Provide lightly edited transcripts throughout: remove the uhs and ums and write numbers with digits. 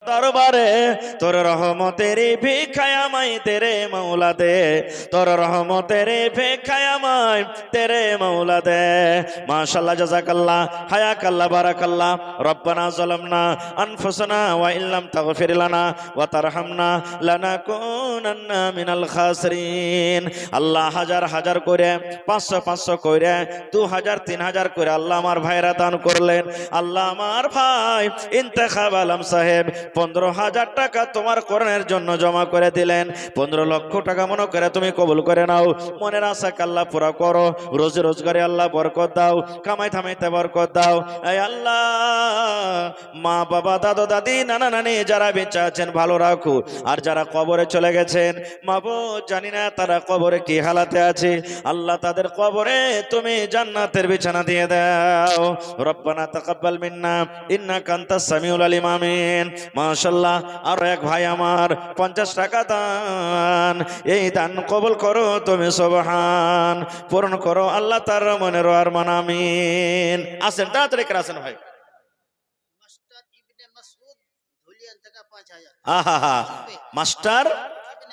দরবারে তোর রহমতের ভিক্ষায় আমায় তেরে মৌলা দে, তোর রহমতের ভিক্ষায় আমায় তেরে মৌলা দে। মাশাআল্লাহ, জাযাকাল্লাহ, হায়াকাল্লাহ, বারাকাল্লাহ। রব্বানা যালামনা আনফুসানা ওয়া ইল্লাম তাগফির লানা ওয়া তারহামনা লানাকুনান্না মিনাল খাসিরিন। আল্লাহ হাজার হাজার করে, 500 500 করে, 2000 3000 করে আল্লাহ আমার ভাইরা দান করলেন। আল্লাহ আমার ভাই ইন্তেখাব আলম সাহেব 15,000 টাকা তোমার কোরআনের জন্য জমা করে দিলেন। 15 লক্ষ টাকা মনে করে তুমি কবুল করে নাও। মনের আশাকে আল্লাহ পুরা করো, রোজি রোজগারে আল্লাহ বরকত দাও, কামাই থামাইতে বরকত দাও। এই আল্লাহ, মা বাবা দাদু দাদি নানা নানি যারা বেঁচে আছেন ভালো রাখো, আর যারা কবরে চলে গেছেন মাবুদ জানি না তারা কবরে কি হালাতে আছে, আল্লাহ তাদের কবরে তুমি জান্নাতের বিছানা দিয়ে দাও। রব্বানা তাকাব্বাল মিন্না ইন্নাকা আনতাস সামিউল আলিম। আমিন। মাশাআল্লাহ, আর এক ভাই আমার 50 টাকা দান, এই দান কবুল করো তুমি, সুবহান, পূরণ করো আল্লাহ তার মনের আরমান। আমিন। আসেন তাড়াতাড়ি করে আসেন ভাই। মাস্টার ইবনে মাসউদ ধুলিয়ান থেকে 5000। আহা, মাস্টার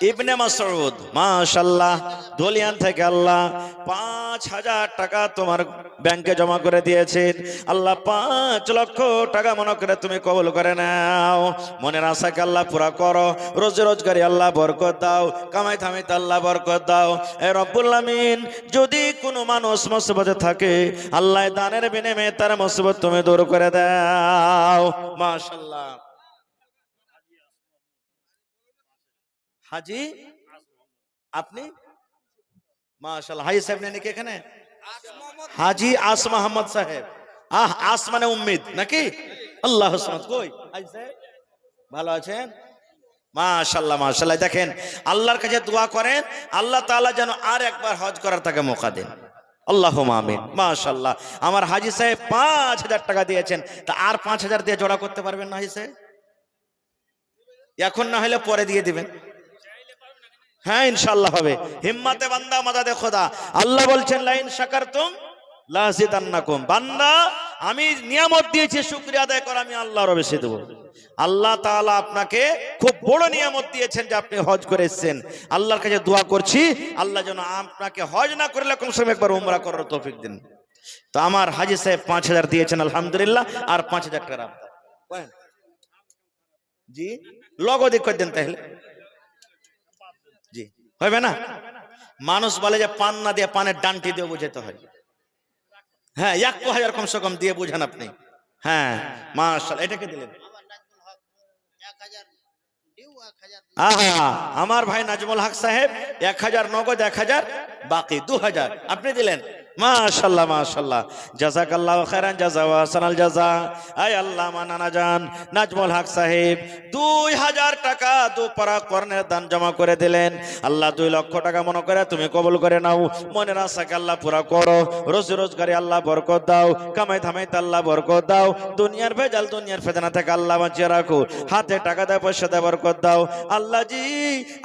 ইবনে মাসউদ মাশাআল্লাহ ধুলিয়ান থেকে আল্লাহ 5000 টাকা তোমার ব্যাংকে জমা করে দিয়েছেন। আল্লাহ 5 লক্ষ টাকা মনে করে তুমি কবুল করে নাও। মনের আশাকে আল্লাহ পুরা করো, রোজি রোজগারি আল্লাহ বরকত দাও, কামাই থামাইতে আল্লাহ বরকত দাও। এ রব্বুল আমিন, যদি কোনো মানুষ মুসিবতে থাকে আল্লাহ দানের বিনিময়ে তার মুসিবত তুমি দূর করে দাও। মাশাআল্লাহ। হাজি আপনি মাশাআল্লাহ, হাজি সাহেব নাকি এখানে? হাজি আস মোহাম্মদ সাহেব। আস মানে উম্মিদ নাকি? আল্লাহ কই হাজি সাহেব, ভালো আছেন? মাশাআল্লাহ মাশাআল্লাহ। দেখেন, আল্লাহর কাছে দোয়া করেন আল্লাহ তাআলা যেন আর একবার হজ করার তাকে মৌকা দেন। আল্লাহুম্মা আমিন। মাশাআল্লাহ, আমার হাজি সাহেব 5000 টাকা দিয়েছেন, তা আর 5000 দিয়ে জোড়া করতে পারবেন না হাজি সাহেব? এখন না হলে পরে দিয়ে দিবেন। হ্যাঁ ইনশাআল্লাহ হবে। হিম্মতে বান্দা মাদাদে খোদা। আল্লাহ বলছেন লাইন শাকারতুম লাযিদান্নাকুম। বান্দা আমি নিয়ামত দিয়েছি, শুকরিয়া আদায় কর, আমি আল্লাহর বেশি দেব। আল্লাহ তাআলা আপনাকে খুব বড় নিয়ামত দিয়েছেন যে আপনি হজ করে এসেছেন। আল্লাহর কাছে দোয়া করছি আল্লাহ যেন আপনাকে হজ না করলে কমসে কম একবার উমরা করার তৌফিক দিন। তো আমার হাজি সাহেব 5000 দিয়েছেন আলহামদুলিল্লাহ, আর 5000 টাকা জি লগদে করে দেন তাহলে। জি হবে না? মানুষ বলে যে পান না দিয়ে পানের ডান্টি দিয়ে বুঝাতে হয়। হ্যাঁ 1000 কমসে কম দিয়ে বুঝান আপনি। হ্যাঁ মাশাআল্লাহ, এটাকে দিলেন। আমার ভাই নাজমুল হক সাহেব 1000 নগদ, 1000 বাকি 2000 আপনি দিলেন। মাশাআল্লাহ মাশাআল্লাহ, জাযাকাল্লাহু খাইরান জাযা ওয়া সানাল জাযা। আয় আল্লাহ মানানা জান নাজমুল হক সাহেব 2000 টাকা দুপারা কর্ণের দান জমা করে দিলেন। আল্লাহ 2 লক্ষ টাকা মনে করে তুমি কবুল করে নাও। মনের আশাকে আল্লাহ পুরা করো, রোজি রোজগারে আল্লাহ বরকত দাও, কামাই থামাইতে আল্লাহ বরকত দাও, দুনিয়ার ভেজাল দুনিয়ার ফেতনা থেকে আল্লাহ বাঁচিয়ে রাখো, হাতে টাকা দেয় পয়সা দেয় বরকত দাও। আল্লাহ জি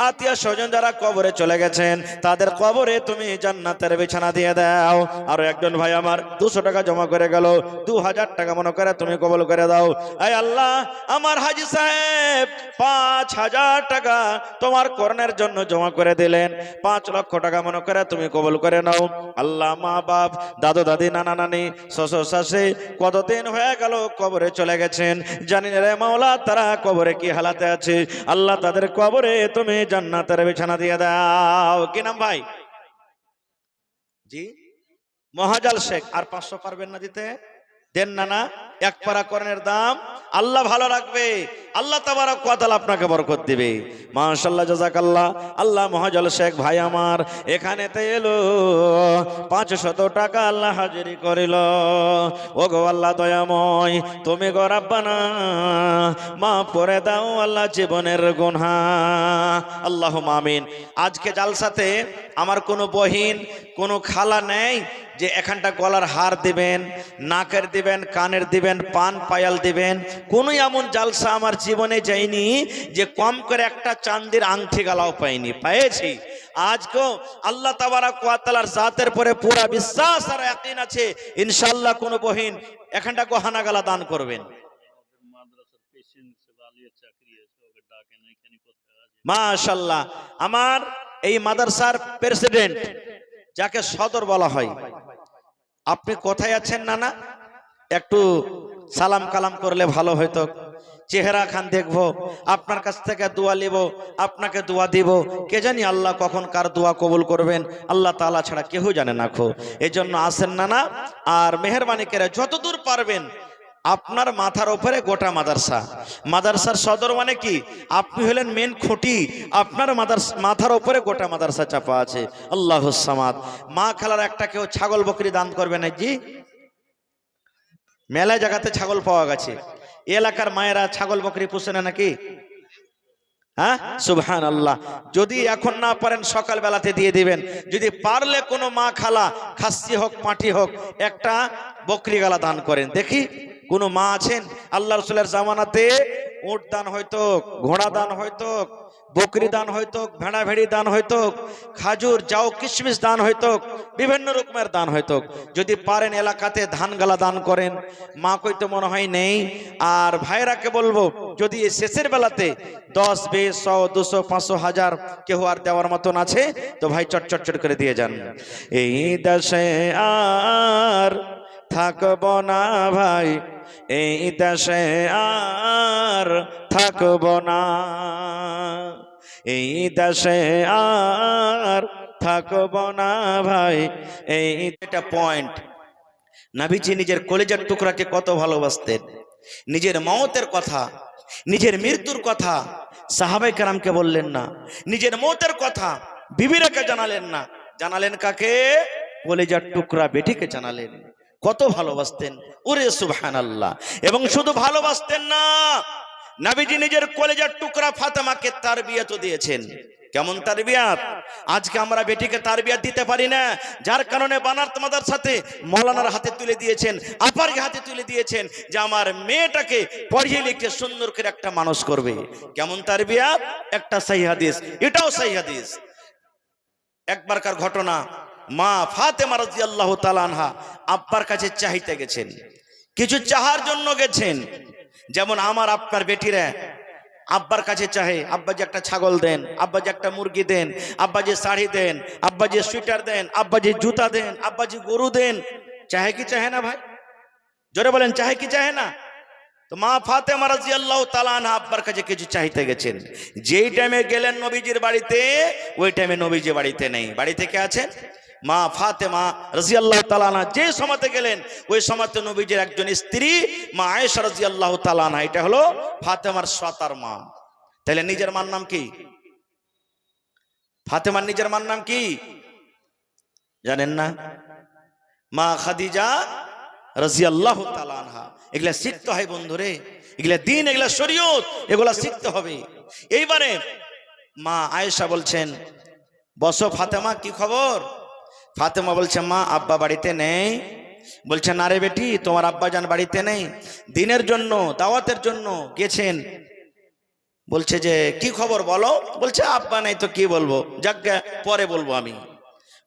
আত্মীয় স্বজন যারা কবরে চলে গেছেন তাদের কবরে তুমি জান্নাতের বিছানা দিয়ে দাও। আর একজন ভাই আমার 200 টাকা জমা করে গেল, 2000 টাকা মনে করে তুমি কবুল করে দাও। আয় আল্লাহ, আমার হাজি সাহেব 5000 টাকা তোমার কর্ণের জন্য জমা করে দিলেন। 5 লক্ষ টাকা মনে করে তুমি কবুল করে নাও। আল্লাহ মা বাপ দাদু দাদি নানা নানি শ্বশুর শাশুড়ি কতদিন হয়ে গেল কবরে চলে গেছেন, জানি না রে মাওলা তারা কবরে কি হালাতে আছে। আল্লাহ তাদের কবরে তুমি জান্নাতের বিছানা দিয়ে দাও। কি নাম ভাই? জি মহাজাল শেখ। আর 500 পারবেন না দিতে? দেন না না, এক পারা কর্ণের দাম আল্লাহ ভালো রাখবে, আল্লাহ তাবারক ওয়া তাআলা আপনাকে বরকত দিবে। মাশাআল্লাহ জাযাকাল্লাহ। আল্লাহ মহাজাল শেখ ভাই আমার এখানেতে এলো, 500 টাকা আল্লাহ হাজিরি করিল। ও গো আল্লাহ দয়াময়, তুমি গো রাব্বানা মাফ করে দাও আল্লাহ জীবনের গুনাহ। আল্লাহুম্মা আমিন। আজকে জালসাতে আমার কোনো বহিন কোনো খালা নেই যে এখানটা গলার হার দিবেন, নাকের দিবেন, কানের দিবেন, পান পায়াল দিবেন। কোনো এমন জালসা আমার জীবনে যায়নি যে কম করে একটা চাঁদের আংটি গালাও পাইনি, পাইছি। আজকেও আল্লাহ তাবারক ওয়া তাআলার জাতের পরে পুরা বিশ্বাস আর ইয়াকিন আছে ইনশাআল্লাহ কোন বহিন এখানটা গহনা গালা দান করবেন। মাশাআল্লাহ, আমার এই মাদ্রাসার প্রেসিডেন্ট যাকে সদর বলা হয়, আপনি কোথায় আছেন নানা? একটু সালাম কালাম করলে ভালো হতো। চেহারা খান দেখবো, আপনার কাছ থেকে দোয়া নিব, আপনাকে দোয়া দিব। কে জানি আল্লাহ কখন কার দোয়া কবুল করবেন, আল্লাহ তাআলা ছাড়া কেউ জানে না খো। এই জন্য আসেন নানা, আর মেহরবানি করে যতদূর পারবেন আপনার মাথার উপরে গোটা মাদ্রাসা। মাদ্রাসার সদর মানে কি, আপনি হলেন মেন খুঁটি, আপনার মাথার উপরে গোটা মাদ্রাসা চাপা আছে। আল্লাহুস সামাদ। মা খালার একটা কেউ ছাগল বকরি দান করবে না জি? মেলায় জায়গাতে ছাগল পাওয়া গেছে, এলাকার মায়েরা ছাগল বকরি পুষে না নাকি? হ্যাঁ, সুবহানাল্লাহ। যদি এখন না পারেন সকাল বেলাতে দিয়ে দিবেন। যদি পারলে কোনো মা খালা খাসি হোক পাঁঠি হোক একটা বকরি গালা দান করেন। দেখি কোন মা আছেন? আল্লাহ রাসূলের জামানাতে উট দান হইতো, ঘোড়া দান হইতো, বকরি দান হইতো, ভেড়া ভেড়ি দান হইতো, খাজুর যাও কিশমিশ দান হইতো, বিভিন্ন রকমের দান হইতো। যদি পারেন এলাকাতে ধান গালা দান করেন। মা কইতো মনে হয় নেই। আর ভাইরাকে বলবো, যদি শেষের বেলাতে 10, 20, 100, 200, 500, 1000 কেউ আর দেওয়ার মতন আছে তো ভাই চট করে দিয়ে যান। এই দেশে আর থাকব না ভাই, এই দেশে আর থাকব না, এই দেশে আর থাকব না ভাই। এইটা পয়েন্ট। নবীজি নিজের কলিজার টুকরাকে কত ভালোবাসতেন। নিজের মওতের কথা, নিজের মৃত্যুর কথা সাহাবায়ে কেরামকে বললেন না, নিজের মওতের কথা বিবিরাকে জানালেন না। জানালেন কাকে? কলিজার টুকরা বেটিকে জানালেন। কত ভালোবাসতেন, ওরে সুবহানাল্লাহ। এবং শুধু ভালোবাসতেন না, নবীজি নিজের কলিজার টুকরা ফাতেমাকে তারবিয়াতও দিয়েছেন। কেমন তারবিয়াত? আজকে আমরা বেটিকে তারবিয়াত দিতে পারি না, যার কারণে বানারত মাদ্রাসাতে মওলানার হাতে তুলে দিয়েছেন, আপার হাতে তুলে দিয়েছেন যে আমার মেয়েটাকে পড়িয়ে লিখে সুন্দর করে একটা মানুষ করবে। কেমন তারবিয়াত? একটা সহিহ হাদিস, এটাও সহিহ হাদিস। একবারকার ঘটনা, মা ফাতেমা রাদিয়াল্লাহু তাআলা আনহা আব্বার কাছে চাইতে গেছেন, কিছু চাহার জন্য গেছেন। যেমন আমার আপনার বেটিরা আব্বার কাছে চাহে, আব্বাজি একটা ছাগল দেন, আব্বাজি একটা মুরগি দেন, আব্বাজি শাড়ি দেন, আব্বাজি সোয়েটার দেন, আব্বাজি জুতা দেন, আব্বাজি গরু দেন। চাহে কি চাহে না ভাই? জোরে বলেন, চাহে কি চাহে না? তো মা ফাতেমা রাদিয়াল্লাহু তাআলা আনহা আব্বার কাছে কিছু চাইতে গেছেন। যেই টাইমে গেলেন নবীজির বাড়িতে, ওই টাইমে নবীজি বাড়িতে নেই। বাড়িতে কে আছেন? মা ফাতেমা রাদিয়াল্লাহু তাআলা আনহা। যে সময়তে গেলেন ওই সময়তে নবীজির একজন স্ত্রী মা আয়েশা রাদিয়াল্লাহু তাআলা আনহা, এটা হলো ফাতেমার সতার মা। তাহলে নিজের মার নাম কি? ফাতেমার নিজের মার নাম কি জানেন না? মা খাদিজা রাদিয়াল্লাহু তাআলা আনহা। এগুলা শিখতে হয় বন্ধুরে, এগুলা দিন, এগুলা শরীয়ত, এগুলা শিখতে হবে। এইবারে মা আয়েশা বলছেন, বসো ফাতেমা, কি খবর? ফাতেমা বলছে, মা আব্বা বাড়িতে নেই। বলছে, না রে বেটি, তোমার আব্বা জান বাড়িতে নেই, দিনের জন্য দাওয়াতের জন্য গেছেন। বলছে যে কি খবর বলো? বলছে আব্বা নেই তো কি বলবো, যাক পরে বলবো আমি।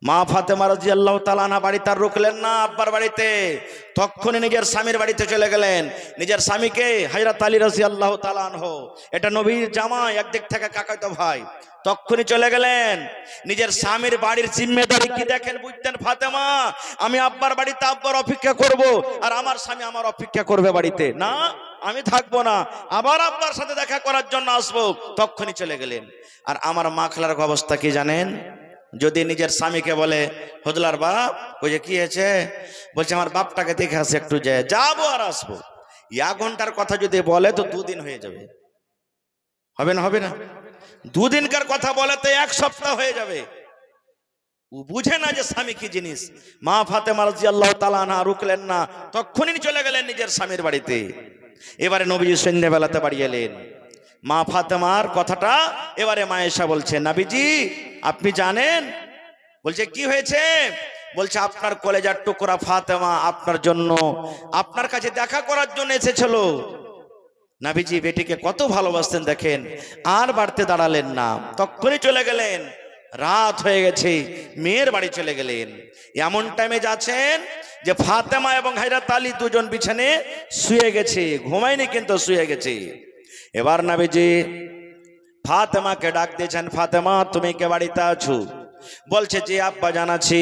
মা ফাতেমা রাদিয়াল্লাহু তাআলা আনহা বাড়িতে আর রুকলেন না আব্বার বাড়িতে, তখনই নিজের স্বামীর বাড়িতে চলে গেলেন। নিজের স্বামীকে হযরত আলী রাদিয়াল্লাহু তাআলা আনহু, এটা নবীর জামাই, একদিক থেকে কাকাতো ভাই, তখনই চলে গেলেন। নিজের স্বামীর বাড়ির জিম্মেদারি কি দেখেন, বুঝতেন ফাতেমা আমি আব্বার বাড়িতে আব্বার অপেক্ষা করব, আর আমার স্বামী আমার অপেক্ষা করবে বাড়িতে, না আমি থাকবো না, আবার আব্বার সাথে দেখা করার জন্য আসবো। তখনই চলে গেলেন। আর আমার মা খালার অবস্থা কি জানেন? যদি নিজের স্বামীকে বলে, হুজলার বাপ, ওই যে কি হয়েছে? বলছে আমার বাপটাকে দেখে আসে, একটু যাবো আর আসবো। 1 ঘন্টার কথা যদি বলে তো 2 দিন হয়ে যাবে। হবে না? হবে না? 2 দিনকার কথা বলে তো 1 সপ্তাহ হয়ে যাবে। ও বুঝে না যে স্বামী কি জিনিস। মা ফাতেমা রাদিয়াল্লাহু তাআলা আনহা রুকলেন না, তখনই চলে গেলেন নিজের স্বামীর বাড়িতে। এবারে নবীজি সন্ধ্যাবেলাতে বাড়ি এলেন। মা ফাতেমার কথাটা এবারে মা আয়েশা বলছে, নবীজি আপনি জানেন? বলছে কি হয়েছে? বলছে আপনার কলেজার টুকরা ফাতেমা আপনার জন্য, আপনার কাছে দেখা করার জন্য এসেছিল। নবীজি বেটিকে কত ভালোবাসতেন দেখেন। আর বাড়তে দাঁড়ালেন না, তখনই চলে গেলেন। রাত হয়ে গেছে, মেয়ের বাড়ি চলে গেলেন। এমন টাইমে যাচ্ছেন যে ফাতেমা এবং হযরত আলী দুজন বিছানে শুয়ে গেছে, ঘুমায়নি কিন্তু শুয়ে গেছে। এবার নবীজি ফাতেমাকে ডাক দিয়েছেন, ফাতেমা তুমি কে বাড়িতে আছো? বলছে জি আব্বা জানাচ্ছি।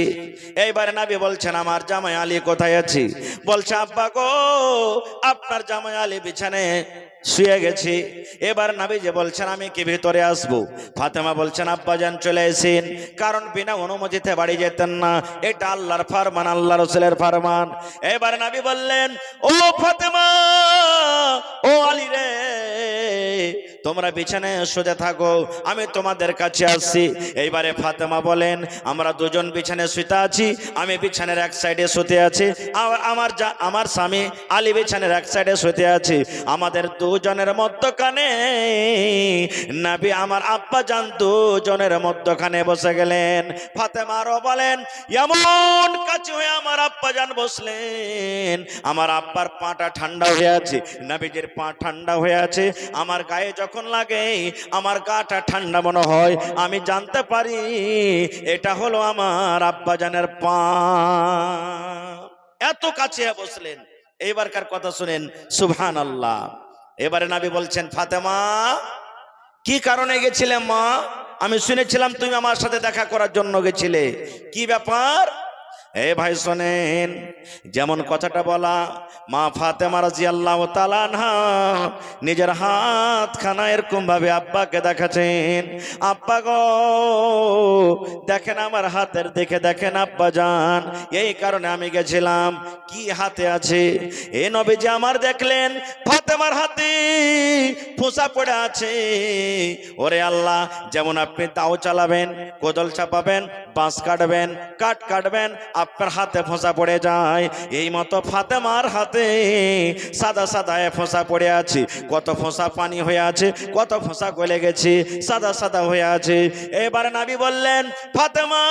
এইবারে নবী বলছেন আমার জামাই আলী কোথায় আছে? বলছে আব্বা গো আপনার জামাই আলী বিছানায় শুয়ে গেছি। এবার নবী যে বলছেন আমি কি ভিতরে আসবো? ফাতেমা বলছেন আব্বা জান চলে এসেন, কারণ বিনা অনুমতিতে বাড়ি যেতেন না, এটা আল্লাহর ফরমান, আল্লাহ রাসূলের ফরমান। এবার নবী বললেন ও ফাতেমা, ও আলী রে, তোমরা বিছানায় শুতে থাকো, আমি তোমাদের কাছে আসছি। এইবারে ফাতেমা বলেন আমরা দুজন বিছানায় শুতে আছি, আমি বিছানার এক সাইডে শুতে আছি, আর আমার স্বামী আলী বিছানার এক সাইডে শুতে আছে। আমাদের দুজনের মধ্যখানে নবী আমার আব্বা জান দুজনের মধ্যখানে বসে গেলেন। ফাতেমা আরো বলেন এমন কাছে হয়ে আমার আব্বা জান বসলেন, আমার আব্বার পাটা ঠান্ডা হয়ে আছে, নবীজির পা ঠান্ডা হয়ে আছে, আমার গায়ে যখন লাগে আমার গাটা ঠান্ডা মনে হয়, আমি জানতে পারি এটা হলো আমার আব্বা জানের পা। এত কাছে বসলেন। এইবারকার কথা শুনেন, সুবহানাল্লাহ। এবারে নবী বলছেন ফাতেমা কি কারণে গেছিলে মা? আমি শুনেছিলাম তুমি আমার সাথে দেখা করার জন্য গেছিলে, কি ব্যাপার? এ ভাই শোনেন, যেমন কথাটা বলা, মা ফাতেমা রাদিয়াল্লাহু তাআলা আনহা নিজের হাতখানা এরকম ভাবে আব্বাকে দেখাচ্ছেন, আব্বা গো দেখেন আমার হাতের দিকে দেখেন আব্বা জান, এই কারণে আমি গেছিলাম। কি হাতে আছে? এ নবীজি আমার দেখলেন ফাতেমার হাতে ফোঁসা পড়ে আছে। ওরে আল্লাহ, যেমন আপনি দাও চালাবেন, কোদাল চাপাবেন, বাঁশ কাটবেন, কাটবেন, আপনার হাতে ফোঁসা পড়ে যায়, এই মতো ফাতেমার হাতে সাদা সাদা ফোঁসা পড়ে আছে। কত ফোঁসা পানি হয়ে আছে, কত ফোঁসা গলে গেছে, সাদা সাদা হয়ে আছে। এবারে নবী বললেন ফাতেমা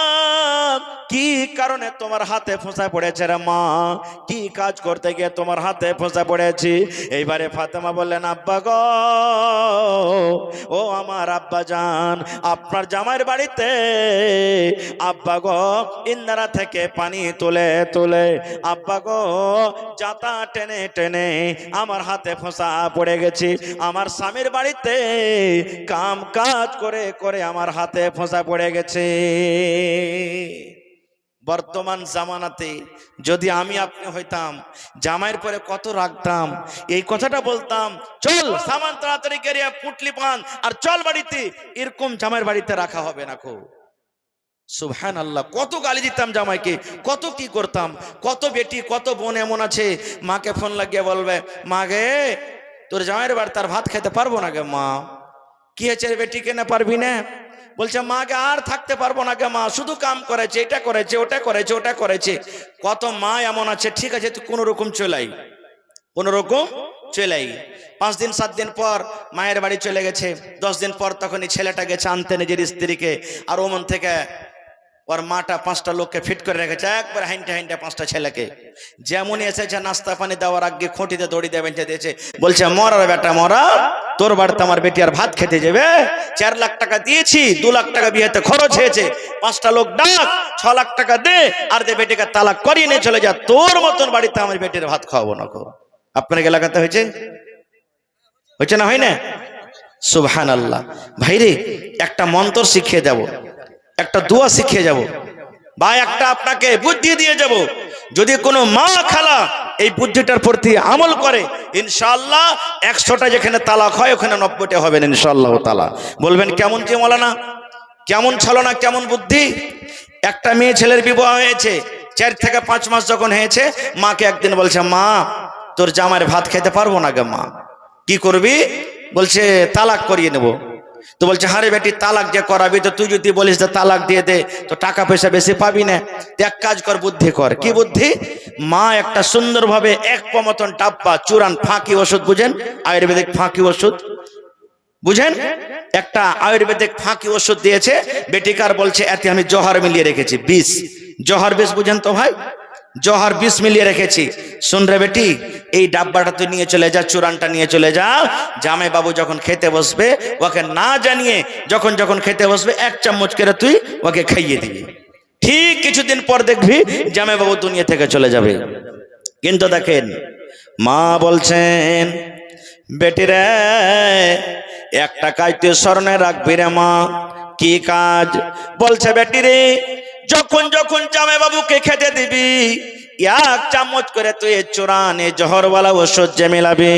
কি কারণে তোমার হাতে ফোঁসা পড়েছে রে মা? কি কাজ করতে গিয়ে তোমার হাতে ফোঁসা পড়েছে? এইবারে ফাতেমা বললেন আব্বা গো, ও আমার আব্বা জান, আপনার জামাইয়ের বাড়িতে আব্বা গো ইন্দারা থেকে পানি তুলে তুলে আব্বা গো জাতা টেনে টেনে আমার হাতে ফোঁসা পড়ে গেছি। আমার স্বামীর বাড়িতে কাম কাজ করে করে আমার হাতে ফোঁসা পড়ে গেছে। বর্তমান জামানাতে যদি আমি আপনি হইতাম, জামাইয়ের পরে কত রাখতাম, এই কথাটা বলতাম চল সামান তাড়াতাড়ি কেরিয়া পুটলি পান আর চল বাড়িতে, এরকম জামাইয়ের বাড়িতে রাখা হবে না। কো সুবহানাল্লাহ, কত গালি দিতাম জামাইকে, কত কি করতাম। কত বেটি কত বোন এমন আছে মাকে ফোন লাগিয়ে বলবে মা গে তোর জামাইয়ের বাড়ি তার ভাত খেতে পারবো না গে মা। কি হয়েছে বেটি কেনে পারবি না? বলছে মাকে আর থাকতে পারবো না গে মা, শুধু কাম করেছে, এটা করেছে, ওটা করেছে, ওটা করেছে। কত মা এমন আছে, ঠিক আছে তুই কোনো রকম চলাই, কোনো রকম চলাই। 5 দিন 7 দিন পর মায়ের বাড়ি চলে গেছে, 10 দিন পর তখনই ছেলেটা গেছে আনতে নিজের স্ত্রীকে, আর ওমন থেকে ওর মাটা 5টা লোককে ফিট করে রেখেছে, একবার হাইনটা হাইনটা 5টা ছেলেকে। যেমনই এসেছে নাস্তা পানি দেওয়ার আগে খুঁটিতে দড়ি দিয়ে বেঁধে দিয়েছে, বলছে মরা বেটা মরা, তোর বাড়িতে আমার বেটি আর ভাত খেতে যাবে? 4 লাখ টাকা দিয়েছি, 2 লাখ টাকা বিয়েতে খরচ হয়েছে, 5টা লোক ডাক, 6 লাখ টাকা দে, আর দে বেটিকে তালাক করিয়ে নিয়ে চলে যা, তোর মতন বাড়িতে আমার বেটির ভাত খাওয়াবো না। আপনার এলাকাতে হয়েছে? হয়েছে না হয় না? সুবহানাল্লাহ। ভাইরে একটা মন্ত্র শিখিয়ে যাব, একটা দোয়া শিখিয়ে যাব, বা একটা আপনাকে বুদ্ধি দিয়ে যাব। যদি কোনো মা খালা এই বুদ্ধিটার প্রতি আমল করে, ইনশাআল্লাহ 100টা যেখানে তালাক হয় ওখানে 90টা হবেন ইনশাআল্লাহ তাআলা। বলবেন কেমন যে মাওলানা, কেমন ছলনা, কেমন বুদ্ধি? একটা মেয়ে ছেলের বিবাহ হয়েছে, 4 থেকে 5 মাস যখন হয়েছে, মাকে একদিন বলছে মা তোর জামাইয়ের ভাত খেতে পারবো না গে মা। কি করবি? বলছে তালাক করিয়ে নেব। তো বলছে হারে বেটি তালাক যে করাবি, তো তুই যদি বলিস যে তালাক দিয়ে দে তো টাকা পয়সা বেশি পাবি না, এক কাজ কর, বুদ্ধি কর। কি বুদ্ধি? মা একটা সুন্দরভাবে 1 পা মতন ডাব্বা চুরান ফাঁকি ওষুধ, বুঝেন আয়ুর্বেদিক ফাঁকি ওষুধ, বুঝেন একটা আয়ুর্বেদিক ফাঁকি ওষুধ দিয়েছে বেটিকার, বলছে এতে আমি জহর মিলিয়ে রেখেছি, বিষ, জহর বিষ, বুঝেন তো ভাই, জহর বিষ মিলিয়ে রেখেছি। শুন রে বেটি, এই ডাব্বাটা তুই নিয়ে চলে যা, চূড়ানটা নিয়ে চলে যা, জামাই বাবু যখন খেতে বসবে ওকে না জানিয়ে যখন যখন খেতে বসবে 1 চামচ করে তুই ওকে খাইয়ে দিবি। ঠিক কিছুদিন পর দেখবি জামাই বাবু দুনিয়া থেকে চলে যাবে। কিন্তু দেখেন মা বলছেন বেটি রে, একটা কাজ তুই স্মরণে রাখবি রে মা। কি কাজ? বলছে বেটি রে, যখন যখন জামাই বাবুকে খেতে দিবি, এক চামচ করে তুই চোরানে জহরওয়ালা ওষুধ যে মিলাবি,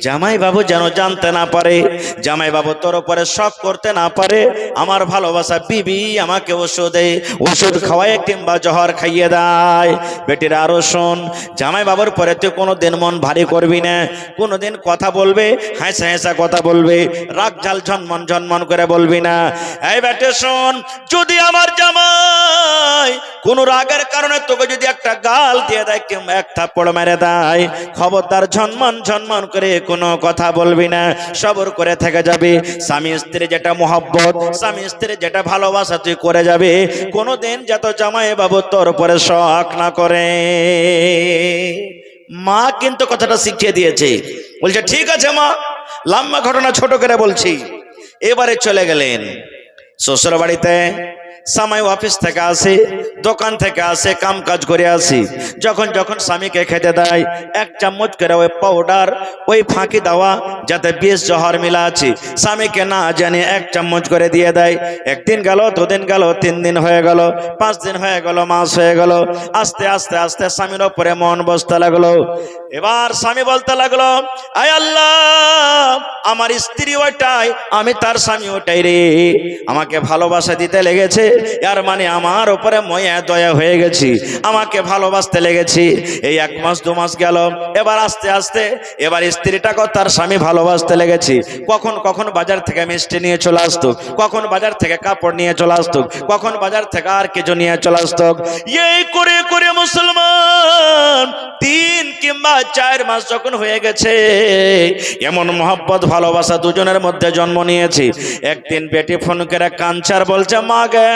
জামাই বাবু যেন জানতে না পারে, জামাই বাবু তোর উপরে শক করতে না পারে। আমার ভালোবাসা বিবি আমাকে ওষুধ খাওয়ায় কিংবা জহর খাইয়ে দেয়। বেটিরা আরো শোন, জামাই বাবুর পরে তুই কোনোদিন মন ভারী করবি না, কোনোদিন কথা বলবে হাসা হাসা কথা বলবে, রাগ ঝাল ঝনমন ঝনমন করে বলবি না। এই বেটে শোন, যদি আমার জামাই কোন রাগের কারণে তোকে যদি একটা গাল দিয়ে দেয় কিংবা এক থাপ্পড় মেরে দেয়, খবরদার ঝনমন ঝনমন করে কোনো কথা বলবি না, সবর করে থেকে যাবে। স্বামী স্ত্রী যেটা মহব্বত, স্বামী স্ত্রী যেটা ভালোবাসা তুই করে যাবে, কোনোদিন যত জামাই বাবু তোর উপরে শক না করে। মা কিন্তু কথাটা শিখিয়ে দিয়েছে। বলছে ঠিক আছে মা, লম্বা ঘটনা ছোট করে বলছি। এবারে চলে গেলেন শ্বশুর বাড়িতে। স্বামী অফিস থেকে আসে, দোকান থেকে আসে, কাম কাজ করে আসি, যখন যখন স্বামীকে খেতে দেয়, এক চামচ করে ওই পাউডার, ওই ফাঁকি দেওয়া যাতে 20 জহর মিলা আছে, স্বামীকে না জানে এক চামচ করে দিয়ে দেয়। একদিন গেল, দুদিন গেল, 3 দিন হয়ে গেল, 5 দিন হয়ে গেল, মাস হয়ে গেল। আস্তে আস্তে আস্তে স্বামীর ওপরে মন বসতে লাগলো। এবার স্বামী বলতে লাগলো, আয় আল্লাহ, আমার স্ত্রী ওইটাই, আমি তার স্বামী ওটাই রে, আমাকে ভালোবাসা দিতে লেগেছে, এর মানে আমার উপরে ময়া দয়া হয়ে গেছি, আমাকে ভালোবাসতে লেগেছি। এই 1 মাস 2 মাস গেল, এবার আস্তে আস্তে এবার স্ত্রীটাকে তার স্বামী ভালোবাসতে লেগেছি। কখন কখন বাজার থেকে মিষ্টি নিয়ে চলে আসতো, কখন বাজার থেকে কাপড় নিয়ে চলে আসতো, কখন বাজার থেকে আর কিছু নিয়ে চলে আসতো। এই করে করে মুসলমান 3 কিংবা 4 মাস যখন হয়ে গেছে, এমন মহব্বত ভালোবাসা দুজনের মধ্যে জন্ম নিয়েছি। একদিন বেটি ফোন করে কাঞ্চার বলছে, মা গে,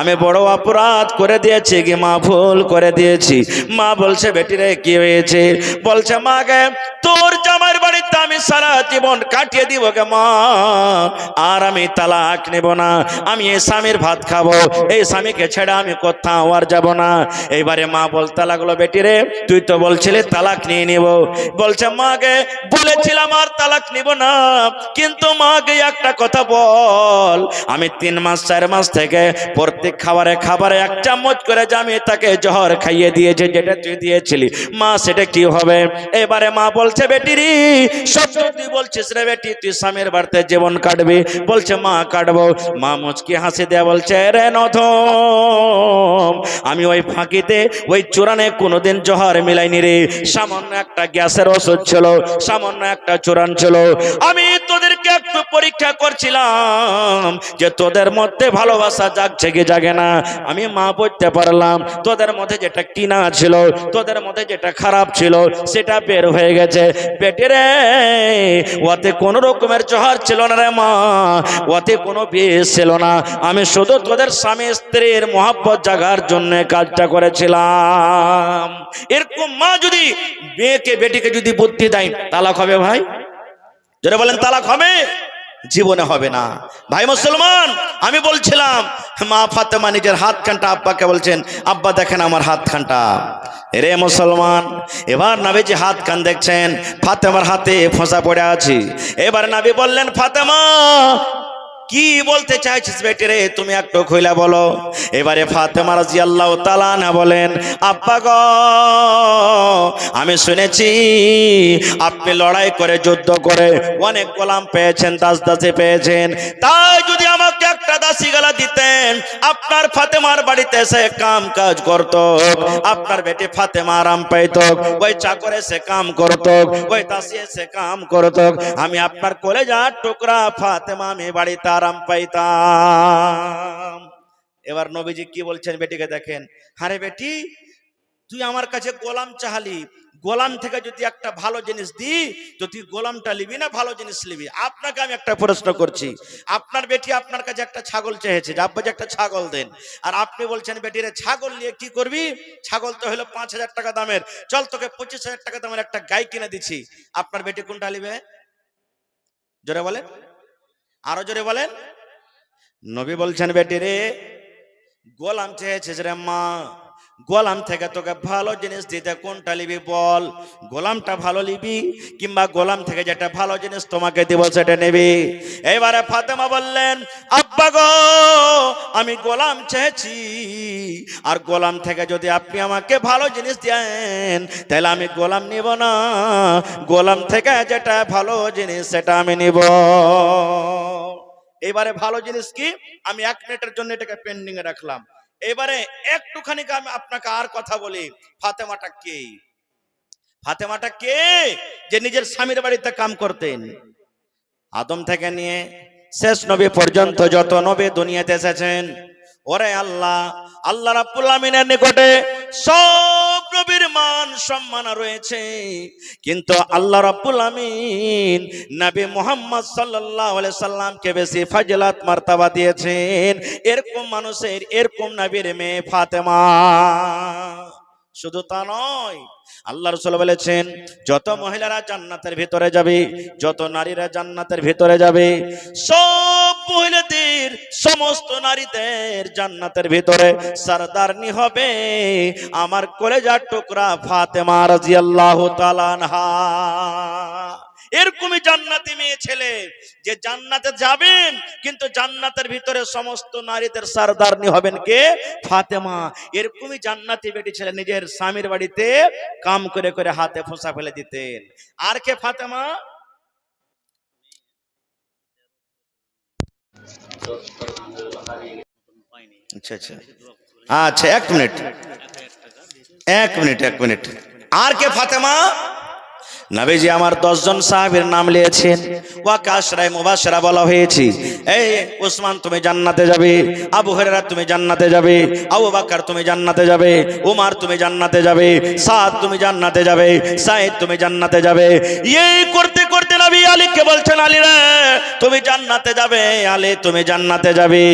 আমি বড় অপরাধ করে দিয়েছি কি মা, ভুল করে দিয়েছি। মা বলছে, বেটি রে কি হয়েছে? বলছে, মা গে, তোর জামাইয়ের বাড়িতে আমি সারা জীবন কাটিয়ে দিব গে মা, আর আমি তালাক নেব না, আমি এই স্বামীর ভাত খাবো, এই স্বামীকে ছেড়ে আমি কোথাও আর যাব না। এইবারে মা বলতে লাগলো, বেটি রে, তুই তো বলছিলি তালাক নিয়ে নিব। বলছে, মা গে, বলেছিলাম আর তালাক নিব না, কিন্তু মা গে একটা কথা বল, আমি 3 মাস 4 মাস থেকে প্রত্যেক খাবারে 1 চামচ করে আমি তাকে জহর খাইয়ে দিয়েছে, যেটা তুই দিয়েছিলি মা, সেটা কি হবে? এবারে মা বলছে, বেটি রে, সত্য তুই বলছিস রে বেটি, তুই স্বামীর বাড়িতে জীবন কাটবি? বলছে, মা কাটবো। মা মুচকি হাসি দেয়া বলছে, রে নথম, আমি ওই ফাঁকিতে ওই চূড়ানে কোনোদিন জহর মিলাইনি রে, সামান্য একটা গ্যাসের ওষুধ ছিল, সামান্য একটা চূড়ান ছিল। আমি তোদেরকে একটু পরীক্ষা করছিলাম যে তোদের মধ্যে ভালোবাসা জাগছে কি জাগে না। আমি মা বলতে পারলাম তোদের মধ্যে যেটা কিনা ছিল, তোদের মধ্যে যেটা খারাপ ছিল, সেটা বের হয়ে গেছে। বেটি রে, ওতে কোনো রকমের জহর ছিল না রে মা, ওতে কোনো বিষ ছিল না, আমি শুধু তোদের স্বামী স্ত্রীর মহব্বত জাগার জন্য কাজটা করেছিলাম। এরকম মা যদি মেয়েকে বেটিকে যদি বুদ্ধি দেয়, তালাক হবে ভাই? যারা বলেন তালাক হবে? জীবনে হবে না ভাই মুসলমান। আমি বলছিলাম, মা ফাতেমা নিজের হাতখানটা আব্বাকে বলছেন, আব্বা দেখেন আমার হাতখানটা। রে মুসলমান, এবার নবীজি হাত কান দেখছেন, ফাতেমার হাতে ফোঁসা পড়ে আছে। এবার নবী বললেন, ফাতেমা কি বলতে চাইছিস বেটি রে, তুমি একটু খুইলা বলো। এবারে ফাতেমা রাদিয়াল্লাহু তাআলা আনহা বলেন, আব্বা গো, আমি শুনেছি আপনি লড়াই করে যুদ্ধ করে অনেক গোলাম পেয়েছেন, দাস দাসী পেয়েছেন, তাই যদি আমাকে একটা দাসী গলা দিতেন, আপনার ফাতেমার বাড়িতে এসে কাম কাজ করত, আপনার বেটি ফাতেমা আরাম পাইত, ওই চাকর এসে কাম করত, ওই দাসী এসে কাম করত, আমি আপনার কলেজার টুকরা ফাতেমা আমি বাড়িতে আরাম পাইতাম। এবার নবীজি কি বলছেন বেটিকে দেখেন, আরে বেটি, তুই আমার কাছে গোলাম চাহালি, গোলাম থেকে যদি একটা ভালো জিনিস দিই তো তুই গোলামটা নিবি না ভালো জিনিস নিবি? আপনাকে আমি একটা প্রশ্ন করছি, আপনার বেটি আপনার কাছে একটা ছাগল চেয়েছে, যে আব্বা যে একটা ছাগল দেন, আর আপনি বলছেন বেটিরে ছাগল নিয়ে কি করবি? ছাগল তো হলো 5,000 টাকা দামের, চল তোকে 25,000 টাকা দামের একটা গাই কিনে দিচ্ছি। আপনার বেটি কোনটা নিবে? জোরে বলেন, আরো জোরে বলেন। নবী বলছেন, বেটি রে, গোলাম চেয়েছে রে মা, গোলাম থেকে তোকে ভালো জিনিস দিতে কোনটা নিবি বল? গোলামটা ভালো নিবি কিংবা গোলাম থেকে যেটা ভালো জিনিস তোমাকে দিব সেটা নেবি? এবারে ফাতেমা বললেন, আব্বা গো, আমি গোলাম চেয়েছি, আর গোলাম থেকে যদি আপনি আমাকে ভালো জিনিস দেন তাহলে আমি গোলাম নিব না, গোলাম থেকে যেটা ভালো জিনিস সেটা আমি নিব। এবারে ভালো জিনিস কি? আমি 1 মিনিটের জন্য এটাকে পেন্ডিং এ রাখলাম। এবারে একটুখানি আমি আপনাকে আর কথা বলি, ফাতেমাটা কে? ফাতেমাটা কে যে নিজের স্বামীর বাড়িতে কাম করতেন? আদম থেকে নিয়ে শেষ নবী পর্যন্ত যত নবী দুনিয়াতে এসেছেন, ওরে আল্লাহ, আল্লাহ রাব্বুল আমিনের নিকটে সব নবীর মান সম্মান রয়েছে, কিন্তু আল্লাহ রাব্বুল আমিন নবী মুহাম্মদ সাল্লাল্লাহু আলাইহি সাল্লামকে বেশি ফজিলত মার্তবা দিয়েছেন। এরকম মানুষের, এরকম নবীর মেয়ে ফাতেমা। শুধু তা নয়, আল্লাহ রাসূল বলেছেন, যত মহিলারা জান্নাতের ভিতরে যাবে, যত নারীরা জান্নাতের ভিতরে যাবে, সব মহিলাদের, সমস্ত নারীদের জান্নাতের ভিতরে সরদারনি হবে আমার কলেজার টুকরা ফাতেমা রাদিয়াল্লাহু তাআলা আনহা। এরকমই জান্নাতি মেয়ে ছেলে যে জান্নাতে যাবেন, কিন্তু জান্নাতের ভিতরে সমস্ত নারীদের সরদারনি হবেন কে? ফাতেমা। এরকমই জান্নাতি বেটি ছেলে নিজের স্বামীর বাড়িতে কাম করে করে হাতে ফোঁসা ফেলে দিতেন। আর কে ফাতেমা? আচ্ছা আচ্ছা আচ্ছা, 1 মিনিট 1 মিনিট 1 মিনিট। আর কে ফাতেমা? নবীজি আমার 10 জন সাহাবীর নাম নিয়েছেন, ওয়াকে আশরায়ে মুবাশশারা বলা হয়েছে। এই ওসমান তুমি জান্নাতে যাবে, আবু হুরায়রা তুমি জান্নাতে যাবে, আবু বকর তুমি জান্নাতে যাবে, উমর তুমি জান্নাতে যাবে, সাদ তুমি জান্নাতে যাবে, সাঈদ তুমি জান্নাতে যাবে। এই করতে করতে নবী আলীকে বলছেন, আলী রে তুমি জান্নাতে যাবে, আলী তুমি জান্নাতে যাবে।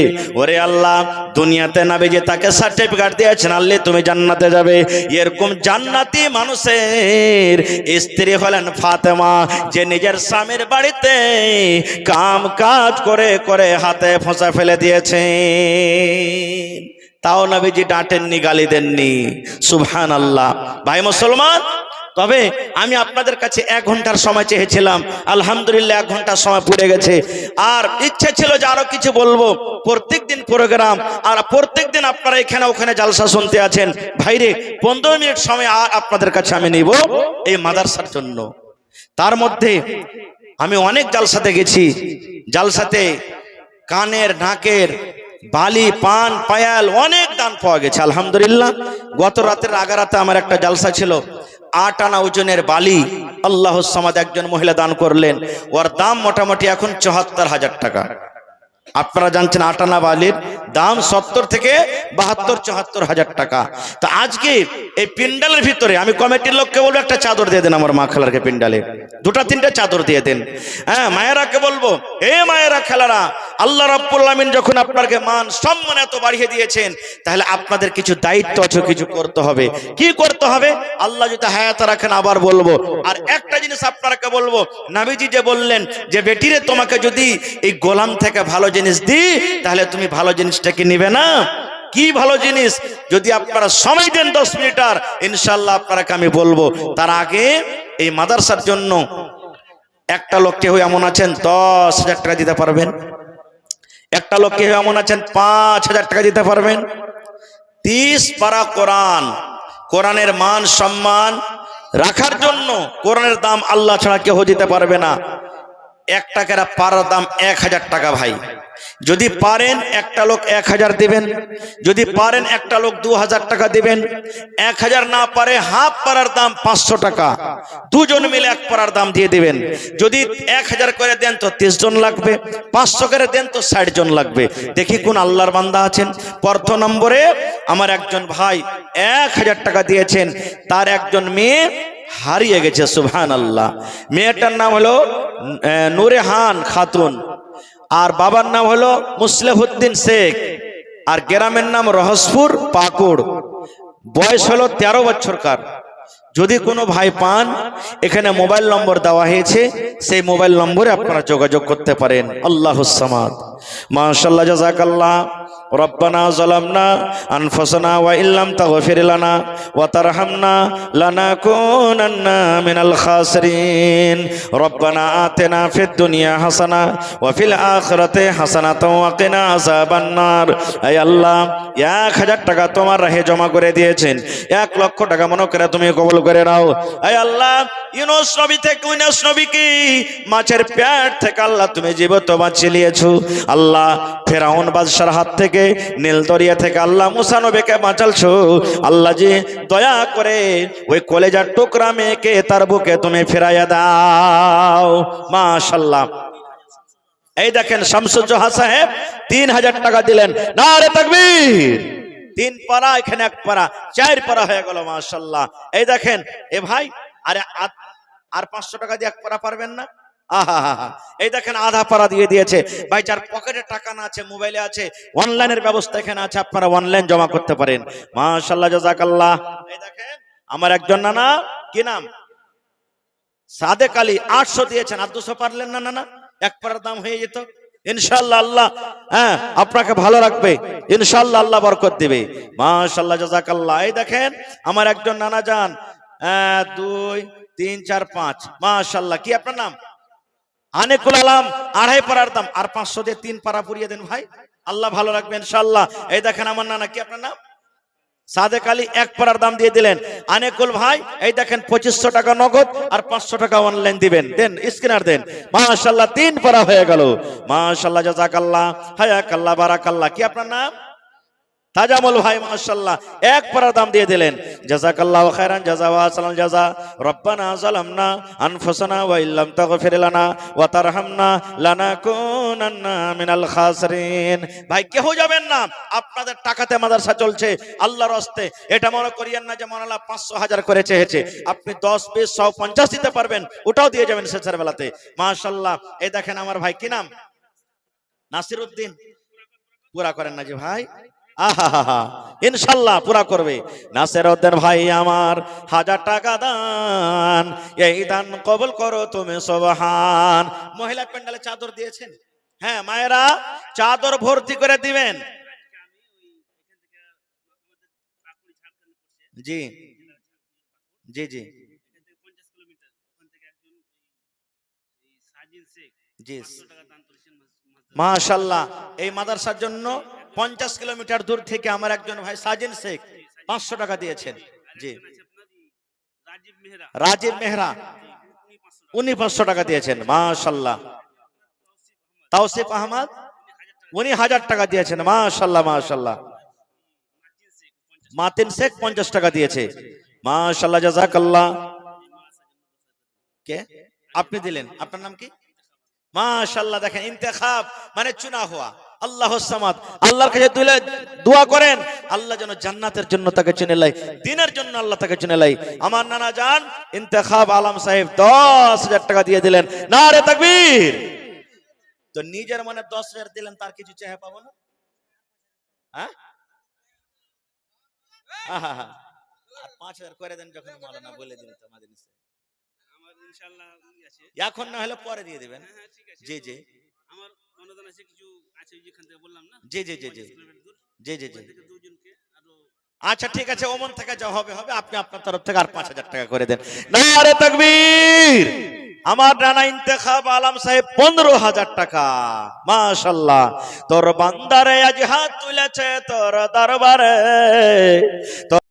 ওরে আল্লাহ, দুনিয়াতে নবীজি তাকে সার্টিফিকেট দিয়েছেন, আলী তুমি জান্নাতে যাবে। এরকম জান্নাতি মানুষের স্ত্রী হলেন ফাতেমা, যে নিজের স্বামীর বাড়িতে কাম কাজ করে করে হাতে ফোঁসা ফেলে দিয়েছে। তাও নবীজি ডাঁটেননি, গালি দেননি। সুবহানাল্লাহ। ভাই মুসলমান, তবে আমি আপনাদের কাছে 1 ঘন্টার সময় চেয়েছিলাম, আলহামদুলিল্লাহ 1 ঘন্টার সময় পুড়ে গেছে। আর ইচ্ছে ছিল যে আরো কিছু বলবো। প্রত্যেকদিন প্রোগ্রাম, আর প্রত্যেকদিন আপনারা এখানে ওখানে জালসা শুনতে আছেন। ভাইরে 15 মিনিট সময় আর আপনাদের কাছে আমি নিব এই মাদ্রাসার জন্য। তার মধ্যে আমি অনেক জালসাতে গেছি, জালসাতে কানের, নাকের বালি, পান, পায়াল অনেক দান পাওয়া গেছে আলহামদুলিল্লাহ। গত রাতের আগারাতে আমার একটা জালসা ছিল, 8 আনা ওজনের বালি আল্লাহus সামাদ একজন মহিলা দান করলেন। ওর দাম মোটামুটি এখন 74,000 টাকা। আপনারা জানছেন 8 আনা বালির দাম 70 থেকে 72, 74,000 টাকা। তো আজকে এই পিন্ডালের ভিতরে আমি কমিটির লোককে বলবো, একটা চাদর দিয়ে দেন আমার মা খেলারকে, পিন্ডালে 2-3টা চাদর দিয়ে দেন। হ্যাঁ, মায়েরাকে বলবো, এ মায়েরা খেলারা, আল্লাহ রাব্বুল আমিন যখন আপনাকে মান সম্মান এত বাড়িয়ে দিয়েছেন, তাহলে আপনাদের কিছু দায়িত্ব আছে, কিছু করতে হবে। কি করতে হবে? আল্লাহ যদি হায়াত রাখেন আবার বলবো। আর একটা জিনিস আপনাকে বলবো, নবীজি যে বললেন যে বেটিরে তোমাকে যদি এই গোলাম থেকে ভালো জিনিস দিই, তাহলে তুমি ভালো জিনিসটাকে নিবে না? কি ভালো জিনিস? যদি আপনারা সময় দেন 10 মিনিট, আর ইনশাআল্লাহ আপনাকে আমি বলবো। তার আগে এই মাদ্রাসার জন্য একটা লোক কেউ এমন আছেন 10,000 টাকা দিতে পারবেন? একটা লোক কেউ এমন আছেন 5,000 টাকা দিতে পারবেন? 30 পারা কোরআন, কোরআনের মান সম্মান রাখার জন্য কোরআনের দাম আল্লাহ ছাড়া কেউ দিতে পারবে না। 1 টাকার পারার দাম 1,000 টাকা। ভাই যদি পারেন একটা লোক 1,000 দিবেন, যদি পারেন একটা লোক 2,000 টাকা দিবেন। 1,000 না পারে হাফ পারার দাম 500 টাকা, দুজন মিলে 1 পারার দাম দিয়ে দিবেন। যদি 1,000 করে দেন তো 30 জন লাগবে, 500 করে দেন তো 60 জন লাগবে। দেখি কোন আল্লাহর বান্দা আছেন। প্রথম নম্বরে আমার একজন ভাই 1,000 টাকা দিয়েছেন, তার একজন মেয়ে হারিয়ে গেছে। সুবহানাল্লাহ। মেয়েটার নাম হলো নূরেহান খাতুন, আর বাবার নাম হলো মুসলিহুদ্দিন শেখ, আর গ্রামের নাম রহসপুর পাকুড়। বয়স হলো 13 বছরকার। যদি কোনো ভাই পান, এখানে মোবাইল নম্বর দেওয়া হয়েছে, সেই মোবাইল নম্বরে আপনারা যোগাযোগ করতে পারেন। আল্লাহুস সামাদ। মাশাআল্লাহ, জাযাকাল্লাহ। ربنا ظلمنا أنفسنا وإن لم تغفر لنا وترحمنا لنكونن من الخاسرين ربنا آتنا في الدنيا حسنة وفي الآخرة حسنة وقنا عذاب النار أي الله 1000 টাকা তোমার রাহে জমা করে দিয়েছেন 1 লক্ষ টাকা মনে করে তুমি কবুল করে নাও আয় আল্লাহ ইউনূস নবী থেকে ইউনূস নবীকে মাছের পেট থেকে আল্লাহ তুমি জীবিত বাঁচিয়ে নিয়েছো আল্লাহ ফেরাউন বাদশার হাত থেকে নীল দরিয়া থেকে আল্লাহ মুসা নবীকে বাঁচালছো আল্লাহ জি দয়া করে ওই কলেজার টুকরা মেয়েকে তার বুকে তুমি ফিরাইয়া দাও মাশাআল্লাহ এই দেখেন শামসুজ্জোহা সাহেব 3000 টাকা দিলেন নারে তাকবীর 3 পারা এখানে 1 পারা 4 পারা হয়ে গেল মাশাআল্লাহ এই দেখেন এ ভাই আরে আর 500 টাকা দিয়ে 1 পারা পারবেন না আহা এই দেখেন আধা পারা দিয়ে দিয়েছে ভাই যার পকেটে টাকা না আছে মোবাইলে আছে অনলাইনের ব্যবস্থা এখানে আছে আপনারা অনলাইন জমা করতে পারেন মাশাআল্লাহ জাযাকাল্লাহ এই দেখেন আমার একজন নানা কি নাম সাদেক আলী 800 দিয়েছেন আর 200 পারলেন না নানা 1 পারার দাম হয়ে যেত ইনশাআল্লাহ আল্লাহ হ্যাঁ আপনাকে ভালো রাখবে ইনশাআল্লাহ আল্লাহ বরকত দিবে মাশাআল্লাহ জাযাকাল্লাহ এই দেখেন আমার একজন নানা জান 2 3 4 5 মাশাআল্লাহ কি আপনার নাম আনেকুল আলম 2.5 পারার দাম আর 500 দিয়ে 3 পারা পুরিয়ে দেন ভাই আল্লাহ ভালো রাখবে ইনশাআল্লাহ এই দেখেন আমার নানা কি আপনার নাম সাদেক আলী 1 পারার দাম দিয়ে দিলেন আনেকুল ভাই এই দেখেন 2500 টাকা নগদ আর 500 টাকা অনলাইন দিবেন দেন স্ক্যানার দেন মাশাআল্লাহ 3 পারা হয়ে গেল মাশাআল্লাহ জাযাকাল্লাহ হায়াকাল্লাহ বারাকাল্লাহ কি আপনার নাম তাজামুল ভাই মাশাআল্লাহ 1 পারার দাম দিয়ে দিলেন জাযাকাল্লাহু খাইরান জাযা ওয়া সালাম জাযা রব্বানা যালামনা আনফুসানা ওয়া ইল্লাম তাগফির লানা ওয়া তারহামনা লানাকুনান্না মিনাল খাসিরিন ভাই কেউ যাবেন না আপনাদের টাকাতে মাদ্রাসা চলছে আল্লাহর রাস্তে এটা মনে করিয়েন না যে মাওলানা 500 হাজার করে চেয়েছে আপনি 10 20 100 50 দিতে পারবেন ওটাও দিয়ে যাবেন শেষের বেলাতে মাশাআল্লাহ এই দেখেন আমার ভাই কি নাম নাসিরউদ্দিন পুরা করেন না জি ভাই আহা ইনশাআল্লাহ পুরা করবে নাসিরউদ্দিন ভাই আমার 1000 টাকা দান এই দান কবুল করো তুমি সুবহান মহিলা প্যান্ডেলে চাদর দিয়েছেন হ্যাঁ মায়েরা চাদর ভর্তি করে দিবেন জি জি জি জি মাশাআল্লাহ এই মাদ্রাসার জন্য 50 কিলোমিটার দূর থেকে আমার একজন ভাই সাজিন শেখ 500 টাকা দিয়েছেন জি রাজীব মেহরা উনি 500 টাকা দিয়েছেন মাশাআল্লাহ তাওসিফ আহমদ উনি 1000 টাকা দিয়েছেন মাশাআল্লাহ মাশাআল্লাহ মাতিন শেখ 50 টাকা দিয়েছে মাশাআল্লাহ জাযাকাল্লাহ কে আপনি দিলেন আপনার নাম কি মাশাআল্লাহ দেখেন ইন্তেখাব মানে চুনা হওয়া আল্লাহুস সামাদ আল্লাহর কাছে দোয়া করেন আল্লাহ যেন জান্নাতের জন্য তাকে চুনে লাই দ্বীনের জন্য আল্লাহ তাকে চুনে লাই আমার নানা জান ইন্তেখাব আলম সাহেব 10000 টাকা দিয়ে দিলেন নারে তাকবীর তো নিজের মনে 10000 দিলেন তার কিছু চাহে পাবো না হ্যাঁ আহা আর 5000 করে দেন যখন মাওলানা বলে দিলেন তো আমাদের আমার ইনশাআল্লাহ আছে এখন না হলে পরে দিয়ে দিবেন জি জি আমার অনুদান আছে কিছু আছে যেখান থেকে বললাম না জি জি জি জি জি জি জি আচ্ছা ঠিক আছে ওমন থেকে যা হবে হবে আপনি আপনার তরফ থেকে আর 5000 টাকা করে দেন নারে তাকবীর আমার নানা ইন্তেখাব আলম সাহেব 15000 টাকা মাশাআল্লাহ তোর বান্দারে আজ হাত তুলেছে তোর দরবারে